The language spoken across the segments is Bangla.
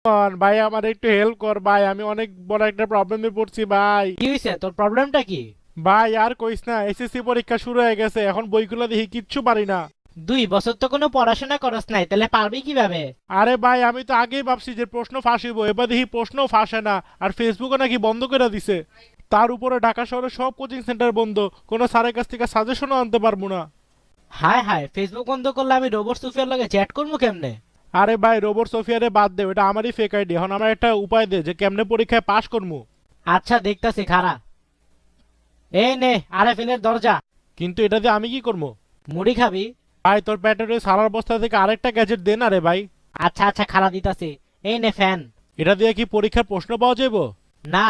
ভাই আমার একটু হেল্প কর ভাই, আমি অনেক বড় একটা প্রবলেমে পড়ছি ভাই। কি হয়েছে তোর? প্রবলেমটা কি? ভাই আর কইস না, এসএসসি পরীক্ষা শুরু হয়ে গেছে, এখন বইগুলো দেখি কিচ্ছু পারি না। 2 বছর তো কোনো পড়াশোনা করস নাই, তাহলে পারবি কিভাবে? আরে ভাই আমি তো আগেই ভাবছি যে প্রশ্ন ফাঁস হইব, এবার দেখি প্রশ্নও ফাঁসে না। আর ফেসবুকও নাকি বন্ধ করে দিছে। তার উপরে ঢাকা শহরে সব কোচিং সেন্টার বন্ধ, কোনো স্যারের কাছ থেকে সাজেশনও আনতে পারবো না। হায় হায়, ফেসবুক বন্ধ করলে আমি রোবট সুফিয়ার লগে চ্যাট করবো কেমনে? আরে ভাই রোবট সোফিয়ারে বাদ দে, এটা আমারই ফেক আইডি। এখন আমার একটা উপায় দে যে কেমনে পরীক্ষায় পাশ করবো। আচ্ছা দেখতাছি, খারা। এই নে আরএফএল দরজা। কিন্তু এটা দিয়ে আমি কি করবো? মুড়ি খাবি? ভাই তোর প্যাটের ওই সালার বস্তা থেকে আরেকটা গ্যাজেট দে না রে ভাই। আচ্ছা আচ্ছা, খারা দিতাছি। এই নে ফ্যান। এটা দিয়ে কি পরীক্ষার প্রশ্ন পাওয়া যাবো? না,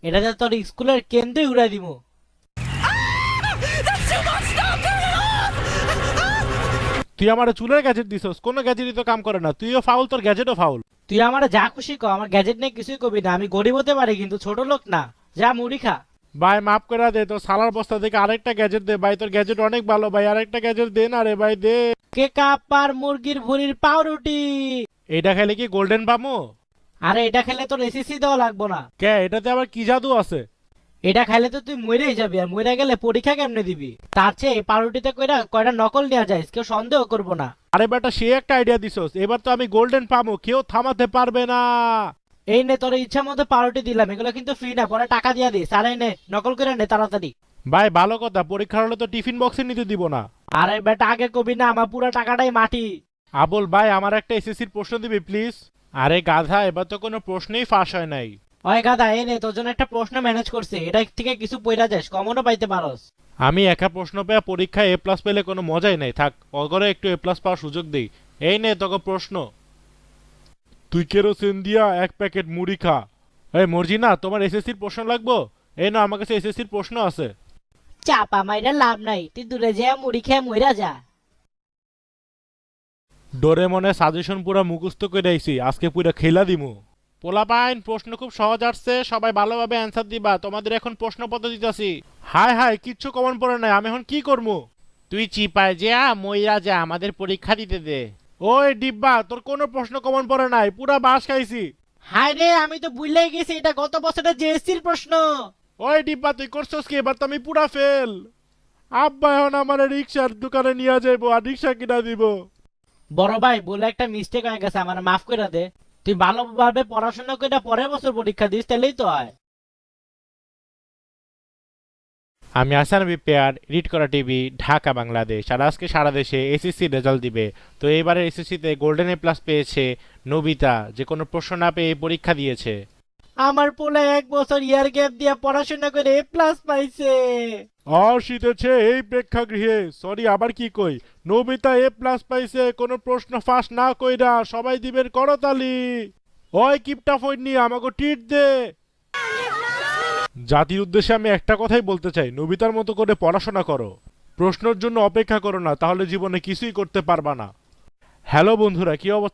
এটা দিয়ে তোর স্কুলের কেন্দ্রে উড়াই দিমু। তুই আমার চুলের গ্যাজেট দিছস, কোনো গ্যাজেটই তো কাম করে না, তুইও ফাউল তোর গ্যাজেটও ফাউল। তুই আমার যা খুশি কর, আমার গ্যাজেট নিয়ে কিছুই কবি না। আমি গরিব হতে পারি কিন্তু ছোট লোক না। যা মুড়ি খা। ভাই মাফ করে দে, তোর সালার বস্তা থেকে আরেকটা গ্যাজেট দে ভাই, তোর গ্যাজেট অনেক ভালো ভাই, আরেকটা গ্যাজেট দে না রে ভাই দে। কে কাপার মুরগির ভুঁড়ির পাউরুটি। এইটা খেলে কি গোল্ডেন পামো? আরে এটা খেলে তোর এসিসি দেওয়া লাগবো না। কে এটাতে আবার কি জাদু আছে? এটা খাইলে তো তুই মরেই যাবি, আর মরে গেলে পরীক্ষা কেমনে দিবি? তার চেয়ে এই পাউরুটিতে কয়টা কয়টা নকল নেওয়া যায়, কেউ সন্দেহ করবো না। আরে বেটা সে একটা আইডিয়া দিছস, এবার তো আমি গোল্ডেন পামো, কেউ থামাতে পারবে না। এই নে তোর ইচ্ছা মতো পাউরুটি দিলাম, এগুলো কিন্তু ফ্রি না, পরে টাকা দিয়ে দিস। আরে নে নকল করে নে তাড়াতাড়ি। ভাই ভালো কথা, পরীক্ষার হলে তো টিফিন বক্সে নিতে দিব না। আরে বেটা আগে কবি না, আমার পুরো টাকাটাই মাটি। আবুল ভাই আমার একটা এসএসসির প্রশ্ন দিবি প্লিজ? আরে গাধা, এবার তো কোনো প্রশ্নই ফাঁস হয় নাই। ওই গাদা, এই নে তোর জন্য একটা প্রশ্ন ম্যানেজ করছে, এটা থেকে কিছু পয়রা যাস, কমনও পাইতে পারস। আমি একা প্রশ্ন পেয়ে পরীক্ষায় এ প্লাস পেলে কোনো মজাই নাই, থাক অগরে একটু এ প্লাস পাওয়ার সুযোগ দেই। এই নে তোকে প্রশ্ন। তুই কেরোসিন দিয়া এক প্যাকেট মুড়ি খা। এই মর্জিনা, তোমার এসএসসির প্রশ্ন লাগবো? এই না, আমার কাছে এসএসসির প্রশ্ন আছে। চাপা মাইরা লাভ নাই, তুই দূরে যা মুড়ি খেয়ে মইরা যা। ডোরেমনে সাজেশন পুরা মুখস্থ করে আইছি, আজকে পুরা খেলা দিমু। পোলাপাইন প্রশ্ন খুব সহজ আসছে, সবাই ভালোভাবে অ্যান্সার দিবা, তোমাদের এখন প্রশ্নপত্র দিতেছি। হাই হাই, কিচ্ছু কমন পড়ে নাই, আমি এখন কি করবো? তুই চিপায় যা মইরা যা, আমাদের পরীক্ষা দিতে দে। ওই ডিব্বা, তোর কোনো প্রশ্ন কমন পড়ে নাই, পুরা বাস খাইছি। হায় রে, আমি তো ভুলেই গেছি, এটা গত বছরের জিএসসির প্রশ্ন। ওই ডিব্বা তুই করছস কি? এবার তো আমি পুরা ফেল। আব্বা এখন আমার রিক্সার দোকানে নিয়ে যাইবো, আর রিক্সা কিনা দিব। বড় ভাই বলে একটা মিস্টেক হয়ে গেছে, আমার মাফ করে দে। তুই ভালোভাবে পড়াশোনা করে পরের বছর পরীক্ষা দিস, তাহলেই তো হয়। আমি আসান পেয়ার এডিট করা টিভি, ঢাকা বাংলাদেশ। আর আজকে সারা দেশে এসএসসি রেজাল্ট দিবে। তো এবারে এসএসসিতে গোল্ডেন এ প্লাস পেয়েছে নবিতা, যে কোনো প্রশ্ন না পেয়ে পরীক্ষা দিয়েছে। আমার পোলা 1 বছর ইয়ার গ্যাপ দিয়ে পড়াশোনা করে প্লাস পাইছে। আর শীতেছে এই প্রেক্ষাগৃহে, সরি আবার কি কই, নবিতা এ প্লাস পাইছে কোনো প্রশ্ন ফাঁস না কইরা, সবাই দিবেন করতালি। ওই কিপটা ফোন নিয়ে আমাকে টিট দে। জাতির উদ্দেশ্যে আমি একটা কথাই বলতে চাই, নবিতার মতো করে পড়াশোনা করো, প্রশ্নের জন্য অপেক্ষা করো না, তাহলে জীবনে কিছুই করতে পারবা না। হ্যালো বন্ধুরা, কি অবস্থা?